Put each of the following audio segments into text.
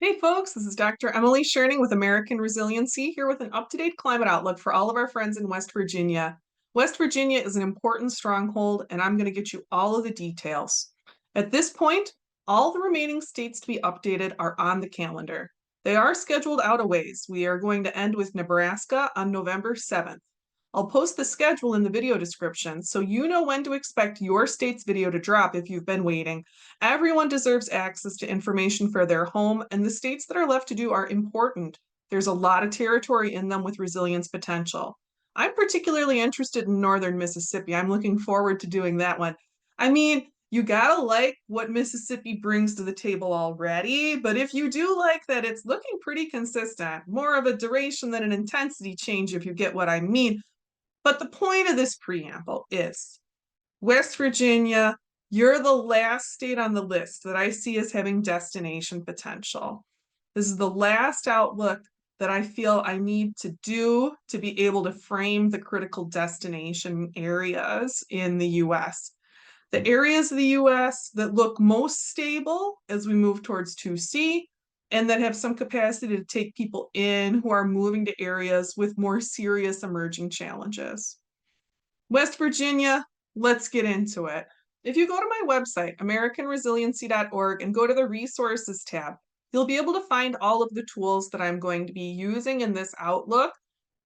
Hey folks, this is Dr. Emily Scherning with American Resiliency here with an up-to-date climate outlook for all of our friends in West Virginia. West Virginia is an important stronghold, and I'm going to get you all of the details. At this point, all the remaining states to be updated are on the calendar. They are scheduled out a ways. We are going to end with Nebraska on November 7th. I'll post the schedule in the video description so you know when to expect your state's video to drop if you've been waiting. Everyone deserves access to information for their home, and the states that are left to do are important. There's a lot of territory in them with resilience potential. I'm particularly interested in northern Mississippi. I'm looking forward to doing that one. I mean, you gotta like what Mississippi brings to the table already, but if you do like that, it's looking pretty consistent. More of a duration than an intensity change, if you get what I mean. But the point of this preamble is West Virginia, you're the last state on the list that I see as having destination potential. This is the last outlook that I feel I need to do to be able to frame the critical destination areas in the US. The areas of the US that look most stable as we move towards 2C and that have some capacity to take people in who are moving to areas with more serious emerging challenges. West Virginia, let's get into it. If you go to my website, americanresiliency.org, and go to the resources tab, you'll be able to find all of the tools that I'm going to be using in this outlook,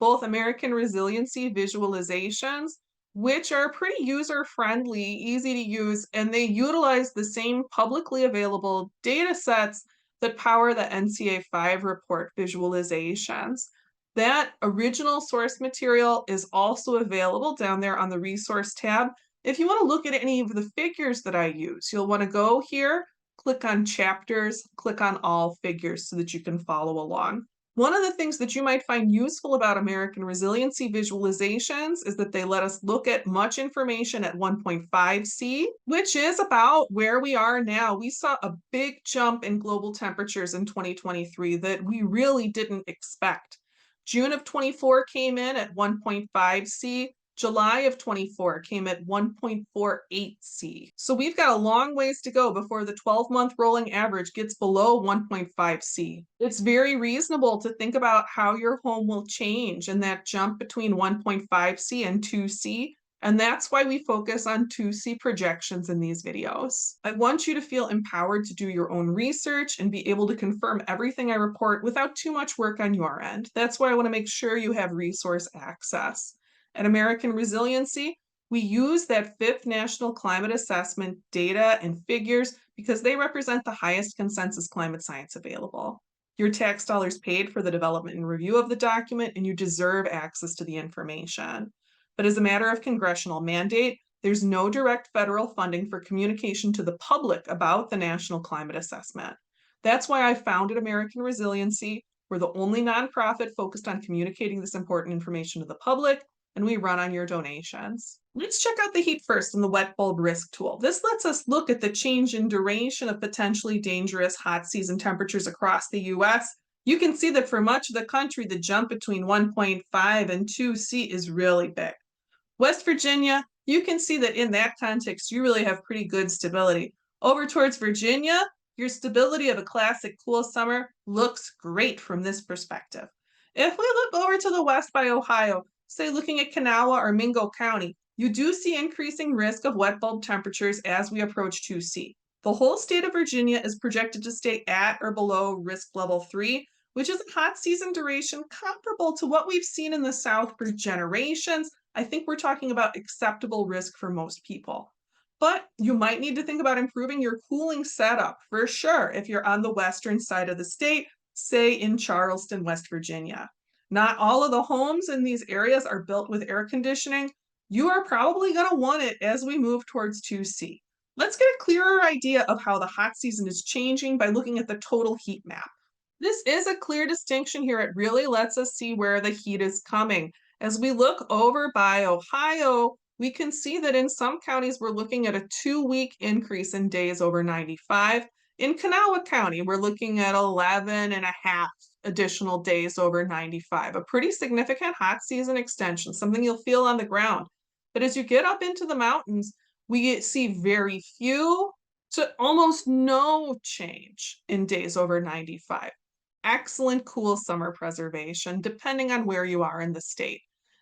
both American Resiliency visualizations, which are pretty user-friendly, easy to use, and they utilize the same publicly available data sets that power the NCA 5 report visualizations. That original source material is also available down there on the resource tab. If you want to look at any of the figures that I use, you'll want to go here, click on chapters, click on all figures so that you can follow along. One of the things that you might find useful about American Resiliency visualizations is that they let us look at much information at 1.5C, which is about where we are now. We saw a big jump in global temperatures in 2023 that we really didn't expect. June of 24 came in at 1.5C. July of 24 came at 1.48C. So we've got a long ways to go before the 12-month rolling average gets below 1.5C. It's very reasonable to think about how your home will change in that jump between 1.5C and 2C. And that's why we focus on 2C projections in these videos. I want you to feel empowered to do your own research and be able to confirm everything I report without too much work on your end. That's why I want to make sure you have resource access. At American Resiliency, we use that fifth National Climate Assessment data and figures because they represent the highest consensus climate science available. Your tax dollars paid for the development and review of the document, and you deserve access to the information. But as a matter of congressional mandate, there's no direct federal funding for communication to the public about the National Climate Assessment. That's why I founded American Resiliency. We're the only nonprofit focused on communicating this important information to the public, and we run on your donations. Let's check out the heat first and the wet bulb risk tool. This lets us look at the change in duration of potentially dangerous hot season temperatures across the US. You can see that for much of the country, the jump between 1.5 and 2C is really big. West Virginia, you can see that in that context, you really have pretty good stability. Over towards Virginia, your stability of a classic cool summer looks great from this perspective. If we look over to the west by Ohio, say looking at Kanawha or Mingo County, you do see increasing risk of wet bulb temperatures as we approach 2C. The whole state of Virginia is projected to stay at or below risk level 3, which is a hot season duration comparable to what we've seen in the South for generations. I think we're talking about acceptable risk for most people. But you might need to think about improving your cooling setup for sure if you're on the western side of the state, say in Charleston, West Virginia. Not all of the homes in these areas are built with air conditioning. You are probably going to want it as we move towards 2C. Let's get a clearer idea of how the hot season is changing by looking at the total heat map. This is a clear distinction here. It really lets us see where the heat is coming. As we look over by Ohio, we can see that in some counties, we're looking at a 2-week increase in days over 95. In Kanawha County, we're looking at 11 and a half additional days over 95, a pretty significant hot season extension, something you'll feel on the ground. But as you get up into the mountains, we see very few So almost no change in days over 95. Excellent cool summer preservation, depending on where you are in the state.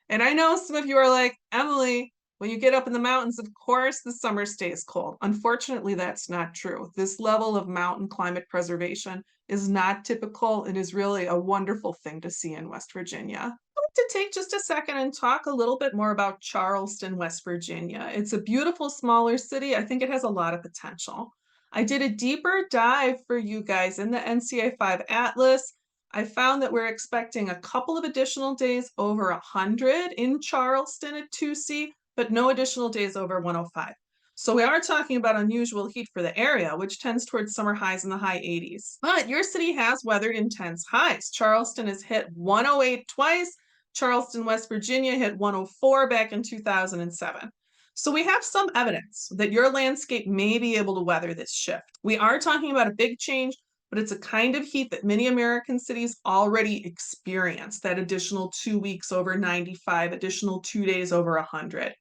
And I know some of you are like, Emily, when you get up in the mountains, of course the summer stays cold. Unfortunately, that's not true. This level of mountain climate preservation is not typical and is really a wonderful thing to see in West Virginia. I'd like to take just a second and talk a little bit more about Charleston, West Virginia. It's a beautiful, smaller city. I think it has a lot of potential. I did a deeper dive for you guys in the NCA 5 Atlas. I found that we're expecting a couple of additional days over 100 in Charleston at 2C, but no additional days over 105. So we are talking about unusual heat for the area, which tends towards summer highs in the high 80s. But your city has weathered intense highs. Charleston has hit 108 twice. Charleston, West Virginia hit 104 back in 2007. So we have some evidence that your landscape may be able to weather this shift. We are talking about a big change, but it's a kind of heat that many American cities already experience, that additional 2 weeks over 95, additional 2 days over 100.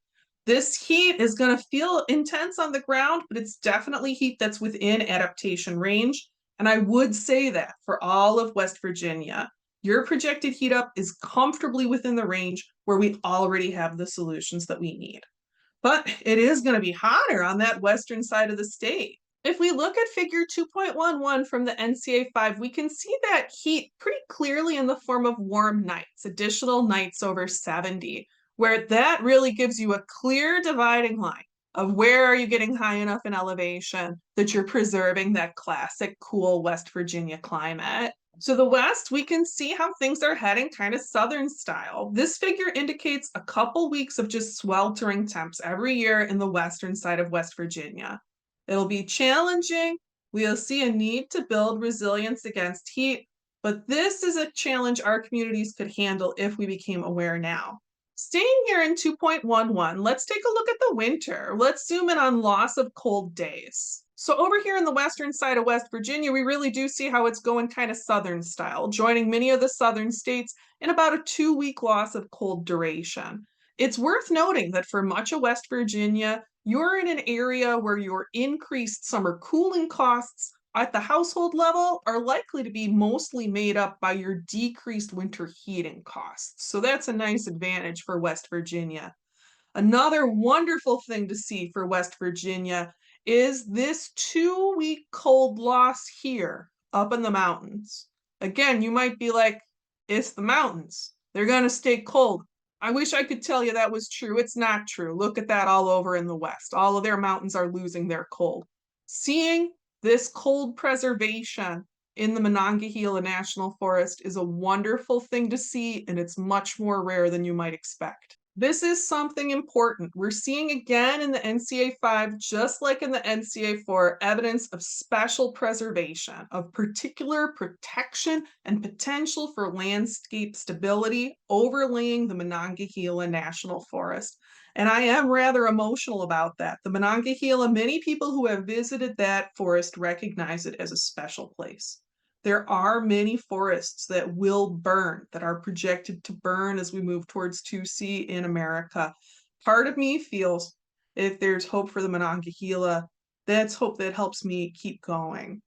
This heat is going to feel intense on the ground, but it's definitely heat that's within adaptation range. And I would say that for all of West Virginia, your projected heat up is comfortably within the range where we already have the solutions that we need. But it is going to be hotter on that western side of the state. If we look at figure 2.11 from the NCA 5, we can see that heat pretty clearly in the form of warm nights, additional nights over 70, where that really gives you a clear dividing line of where are you getting high enough in elevation that you're preserving that classic cool West Virginia climate. So the west, we can see how things are heading kind of southern style. This figure indicates a couple weeks of just sweltering temps every year in the western side of West Virginia. It'll be challenging. We'll see a need to build resilience against heat, but this is a challenge our communities could handle if we became aware now. Staying here in 2.11, let's take a look at the winter. Let's zoom in on loss of cold days. So over here in the western side of West Virginia, we really do see how it's going kind of southern style, joining many of the southern states in about a 2 week loss of cold duration. It's worth noting that for much of West Virginia, you're in an area where your increased summer cooling costs at the household level are likely to be mostly made up by your decreased winter heating costs. So that's a nice advantage for West Virginia. Another wonderful thing to see for West Virginia is this 2 week cold loss here up in the mountains. Again, you might be like, it's the mountains. They're going to stay cold. I wish I could tell you that was true. It's not true. Look at that all over in the West. All of their mountains are losing their cold. Seeing this cold preservation in the Monongahela National Forest is a wonderful thing to see, and it's much more rare than you might expect. This is something important. We're seeing again in the NCA 5, just like in the NCA 4, evidence of special preservation, of particular protection and potential for landscape stability overlaying the Monongahela National Forest. And I am rather emotional about that. The Monongahela, many people who have visited that forest recognize it as a special place. There are many forests that will burn, that are projected to burn as we move towards 2C in America. Part of me feels if there's hope for the Monongahela, that's hope that helps me keep going.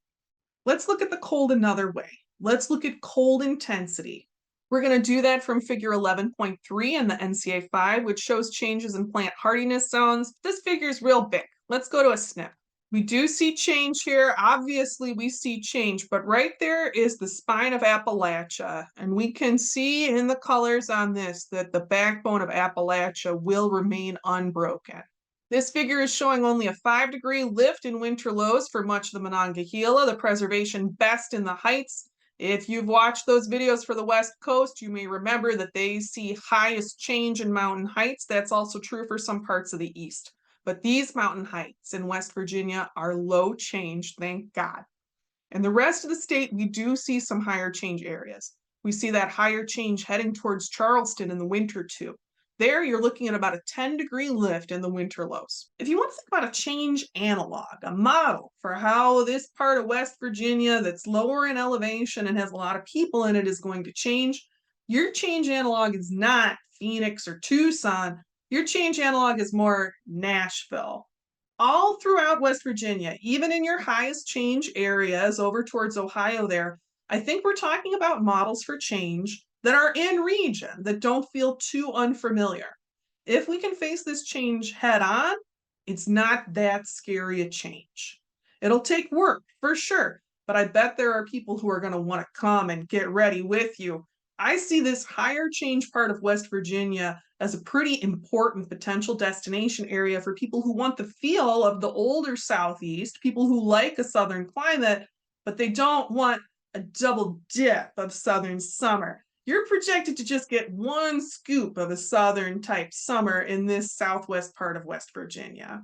Let's look at the cold another way. Let's look at cold intensity. We're going to do that from figure 11.3 in the NCA 5, which shows changes in plant hardiness zones. This figure is real big. Let's go to a snip. We do see change here. Obviously, we see change, but right there is the spine of Appalachia. And we can see in the colors on this that the backbone of Appalachia will remain unbroken. This figure is showing only a 5-degree lift in winter lows for much of the Monongahela, the preservation best in the heights. If you've watched those videos for the West Coast, you may remember that they see highest change in mountain heights. That's also true for some parts of the East. But these mountain heights in West Virginia are low change, thank God. And the rest of the state, we do see some higher change areas. We see that higher change heading towards Charleston in the winter too. There, you're looking at about a 10-degree lift in the winter lows. If you want to think about a change analog, a model for how this part of West Virginia that's lower in elevation and has a lot of people in it is going to change, your change analog is not Phoenix or Tucson. Your change analog is more Nashville. All throughout West Virginia, even in your highest change areas over towards Ohio there, I think we're talking about models for change that are in region, that don't feel too unfamiliar. If we can face this change head on, it's not that scary a change. It'll take work for sure, but I bet there are people who are going to want to come and get ready with you. I see this higher change part of West Virginia as a pretty important potential destination area for people who want the feel of the older Southeast, people who like a Southern climate, but they don't want a double dip of Southern summer. You're projected to just get one scoop of a Southern type summer in this Southwest part of West Virginia.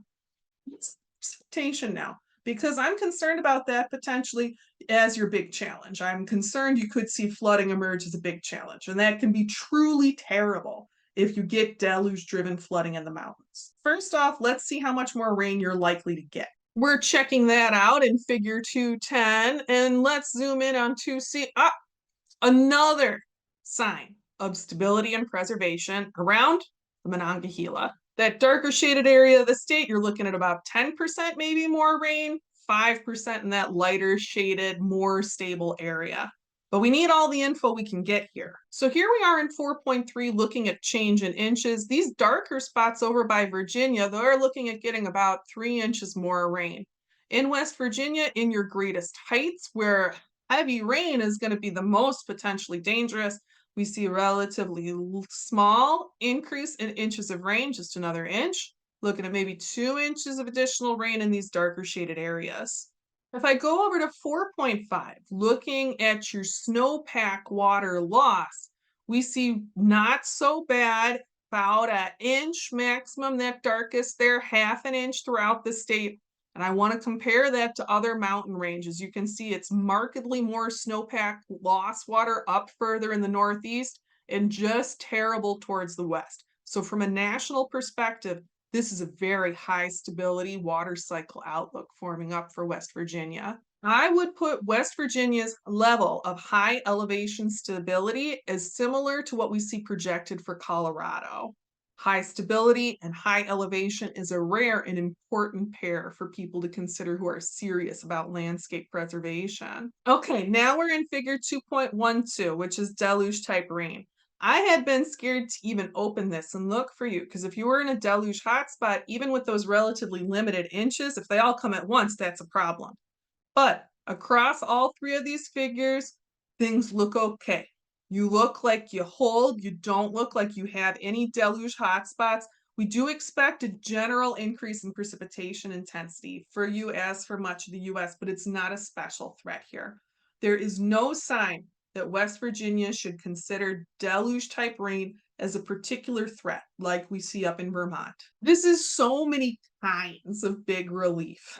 It's precipitation now, because I'm concerned about that potentially as your big challenge. I'm concerned you could see flooding emerge as a big challenge, and that can be truly terrible if you get deluge driven flooding in the mountains. First off, let's see how much more rain you're likely to get. We're checking that out in figure 210, and let's zoom in on 2C. Another sign of stability and preservation around the Monongahela. That darker shaded area of the state, you're looking at about 10% maybe more rain, 5% in that lighter shaded, more stable area. But we need all the info we can get here. So here we are in 4.3 looking at change in inches. These darker spots over by Virginia, they're looking at getting about 3 inches more rain. In West Virginia, in your greatest heights, where heavy rain is going to be the most potentially dangerous, we see a relatively small increase in inches of rain, just another inch, looking at maybe 2 inches of additional rain in these darker shaded areas. If I go over to 4.5, looking at your snowpack water loss, we see not so bad, about an inch maximum, that darkest there, half an inch throughout the state. And I want to compare that to other mountain ranges. You can see it's markedly more snowpack loss water up further in the northeast and just terrible towards the west. So from a national perspective, this is a very high stability water cycle outlook forming up for West Virginia. I would put West Virginia's level of high elevation stability as similar to what we see projected for Colorado. High stability and high elevation is a rare and important pair for people to consider who are serious about landscape preservation. Okay, now we're in figure 2.12, which is deluge type rain. I had been scared to even open this and look for you, because if you were in a deluge hotspot, even with those relatively limited inches, if they all come at once, that's a problem. But across all three of these figures, things look okay. You look like you hold, you don't look like you have any deluge hotspots. We do expect a general increase in precipitation intensity for you as for much of the US, but it's not a special threat here. There is no sign that West Virginia should consider deluge type rain as a particular threat like we see up in Vermont. This is so many kinds of big relief.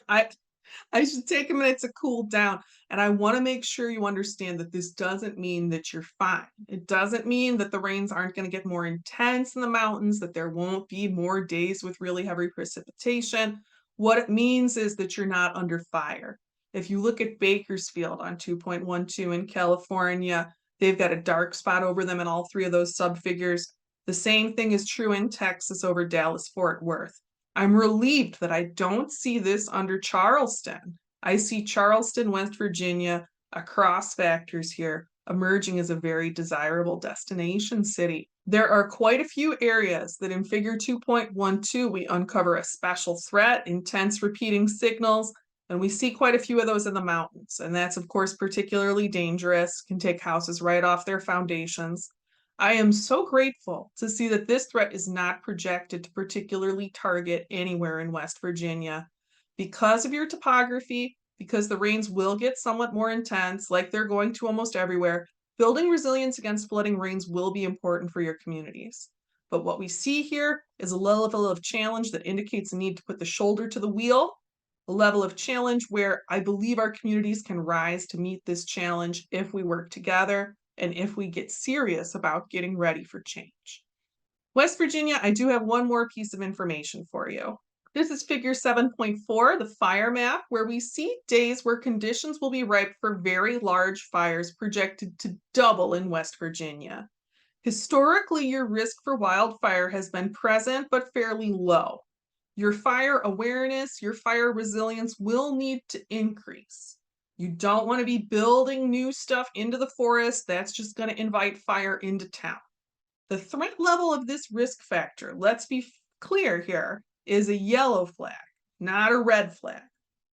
I should take a minute to cool down. And I want to make sure you understand that this doesn't mean that you're fine. It doesn't mean that the rains aren't going to get more intense in the mountains, that there won't be more days with really heavy precipitation. What it means is that you're not under fire. If you look at Bakersfield on 2.12 in California, they've got a dark spot over them in all three of those subfigures. The same thing is true in Texas over Dallas Fort Worth. I'm relieved that I don't see this under Charleston. I see Charleston, West Virginia, across factors here, emerging as a very desirable destination city. There are quite a few areas that in figure 2.12 we uncover a special threat, intense repeating signals, and we see quite a few of those in the mountains. And that's of course particularly dangerous, can take houses right off their foundations. I am so grateful to see that this threat is not projected to particularly target anywhere in West Virginia. Because of your topography, because the rains will get somewhat more intense, like they're going to almost everywhere, building resilience against flooding rains will be important for your communities. But what we see here is a level of challenge that indicates a need to put the shoulder to the wheel, a level of challenge where I believe our communities can rise to meet this challenge if we work together and if we get serious about getting ready for change. West Virginia, I do have one more piece of information for you. This is figure 7.4, the fire map, where we see days where conditions will be ripe for very large fires projected to double in West Virginia. Historically, your risk for wildfire has been present but fairly low. Your fire awareness, your fire resilience will need to increase. You don't want to be building new stuff into the forest. That's just going to invite fire into town. The threat level of this risk factor, let's be clear here, is a yellow flag, not a red flag.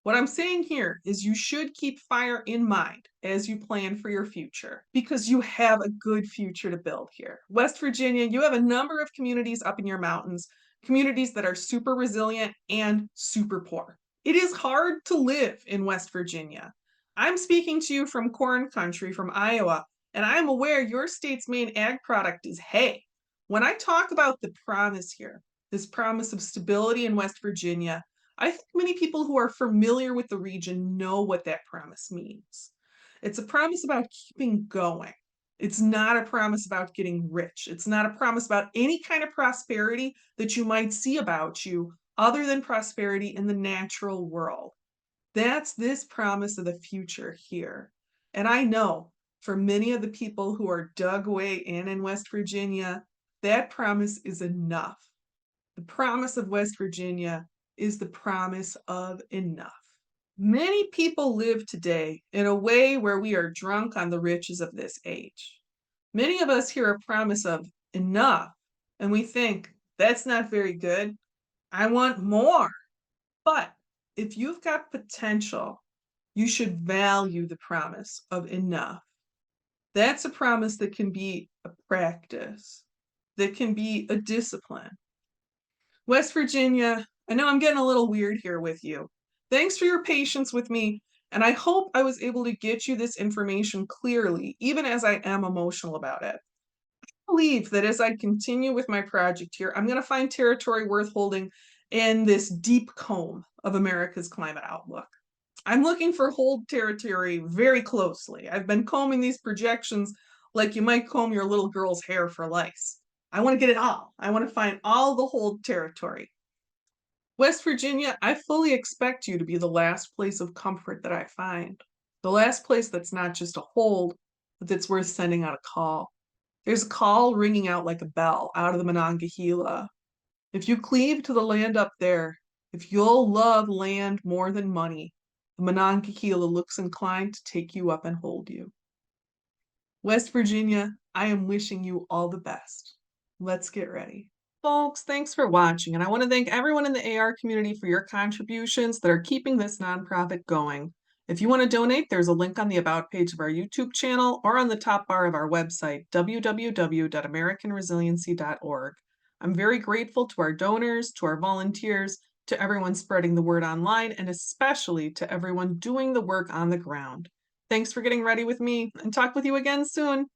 What I'm saying here is you should keep fire in mind as you plan for your future because you have a good future to build here. West Virginia, you have a number of communities up in your mountains, communities that are super resilient and super poor. It is hard to live in West Virginia. I'm speaking to you from corn country, from Iowa, and I am aware your state's main ag product is hay. When I talk about the promise here, this promise of stability in West Virginia, I think many people who are familiar with the region know what that promise means. It's a promise about keeping going. It's not a promise about getting rich. It's not a promise about any kind of prosperity that you might see about you other than prosperity in the natural world. That's this promise of the future here. And I know for many of the people who are dug way in West Virginia, that promise is enough. The promise of West Virginia is the promise of enough. Many people live today in a way where we are drunk on the riches of this age. Many of us hear a promise of enough and we think, that's not very good. I want more. But if you've got potential, you should value the promise of enough. That's a promise that can be a practice, that can be a discipline. West Virginia, I know I'm getting a little weird here with you. Thanks for your patience with me, and I hope I was able to get you this information clearly, even as I am emotional about it. I believe that as I continue with my project here, I'm going to find territory worth holding in this deep comb of America's climate outlook. I'm looking for hold territory very closely. I've been combing these projections like you might comb your little girl's hair for lice. I want to get it all. I want to find all the hold territory. West Virginia, I fully expect you to be the last place of comfort that I find. The last place that's not just a hold, but that's worth sending out a call. There's a call ringing out like a bell out of the Monongahela. If you cleave to the land up there, if you'll love land more than money, the Monongahela looks inclined to take you up and hold you. West Virginia, I am wishing you all the best. Let's get ready. Folks, thanks for watching, and I want to thank everyone in the AR community for your contributions that are keeping this nonprofit going. If you want to donate, there's a link on the About page of our YouTube channel or on the top bar of our website, www.americanresiliency.org. I'm very grateful to our donors, to our volunteers, to everyone spreading the word online, and especially to everyone doing the work on the ground. Thanks for getting ready with me, and talk with you again soon.